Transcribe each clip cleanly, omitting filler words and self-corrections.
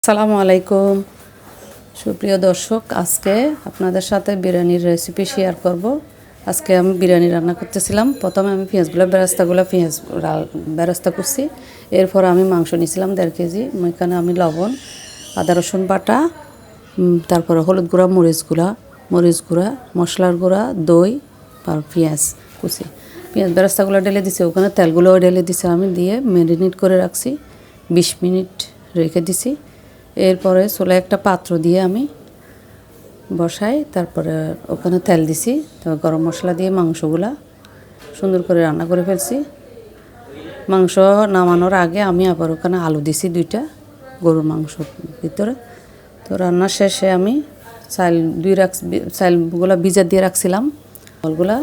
আসসালামু আলাইকুম সুপ্রিয় দর্শক, আজকে আপনাদের সাথে বিরিয়ানির রেসিপি শেয়ার করব। আজকে আমি বিরিয়ানি রান্না করতেছিলাম। প্রথমে আমি বেরেস্তা করছি। এরপর আমি মাংস নিয়েছিলাম 1.5 কেজি। এখানে আমি লবণ, আদা রসুন বাটা, তারপরে হলুদ গুঁড়া, মরিচ গুঁড়া, মশলার গুঁড়া, দই আর পেঁয়াজ কুচি। বেরেস্তাগুলো ঢেলে দিছি, ওখানে তেলগুলোও ঢেলে দিছি। আমি দিয়ে ম্যারিনেট করে রাখছি, 20 মিনিট রেখে দিছি। এরপরে চুলায় একটা পাত্র দিয়ে আমি বসাই, তারপরে ওখানে তেল দিছি, তারপর গরম মশলা দিয়ে মাংসগুলা সুন্দর করে রান্না করে ফেলছি। মাংস নামানোর আগে আমি আবার ওখানে আলু দিছি 2টা গরুর মাংসর ভিতরে। তো রান্না শেষে আমি চালগুলা ভিজা দিয়ে রাখছিলাম চালগুলা।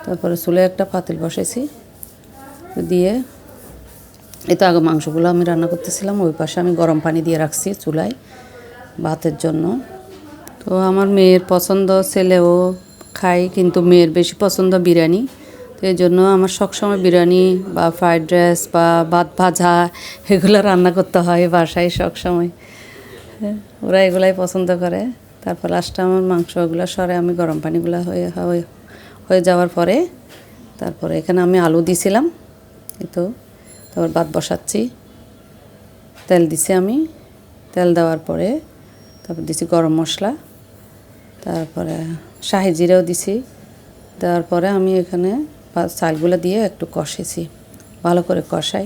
তারপরে চুলায় একটা পাতিল বসাইছি, দিয়ে তো আগে মাংসগুলো আমি রান্না করতেছিলাম। ওই পাশে আমি গরম পানি দিয়ে রাখছি চুলায় ভাতের জন্য। তো আমার মেয়ের পছন্দ, ছেলেও খাই, কিন্তু মেয়ের বেশি পছন্দ বিরিয়ানি। তো এই জন্য আমার সবসময় বিরিয়ানি বা ফ্রাইড রাইস বা ভাত ভাজা এগুলো রান্না করতে হয় বাসায় সবসময়। ওরা এগুলাই পছন্দ করে। তারপর লাস্টে আমার মাংসগুলো সরে আমি গরম পানিগুলো হয়ে যাওয়ার পরে তারপরে এখানে আমি আলু দিছিলাম। এই তো তারপর ভাত বসাচ্ছি, তেল দিছি আমি। তেল দেওয়ার পরে তারপর দিছি গরম মশলা, তারপরে শাহি জিরাও দিছি। দেওয়ার পরে আমি এখানে চালগুলো দিয়ে একটু কষেছি, ভালো করে কষাই।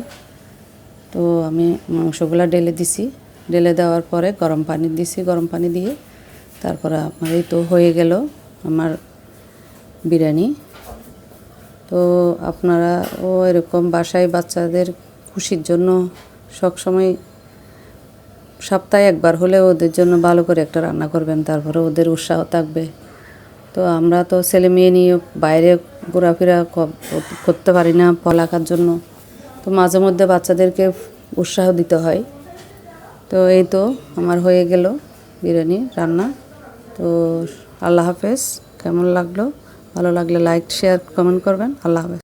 তো আমি মাংসগুলো ঢেলে দিছি। ঢেলে দেওয়ার পরে গরম পানি দিছি। গরম পানি দিয়ে তারপরে আমার এই তো হয়ে গেল আমার বিরিয়ানি। তো আপনারাও এরকম বাসায় বাচ্চাদের খুশির জন্য সবসময় সপ্তাহে একবার হলে ওদের জন্য ভালো করে একটা রান্না করবেন, তারপরে ওদের উৎসাহ থাকবে। তো আমরা তো ছেলে মেয়ে নিয়ে বাইরে ঘোরাফেরা করতে পারি না পড়ালেখার জন্য। তো মাঝে মধ্যে বাচ্চাদেরকে উৎসাহ দিতে হয়। তো এই তো আমার হয়ে গেল বিরিয়ানি রান্না। তো আল্লাহ হাফেজ। কেমন লাগলো? ভালো লাগলে লাইক, শেয়ার, কমেন্ট করবেন। আল্লাহ হাফেজ।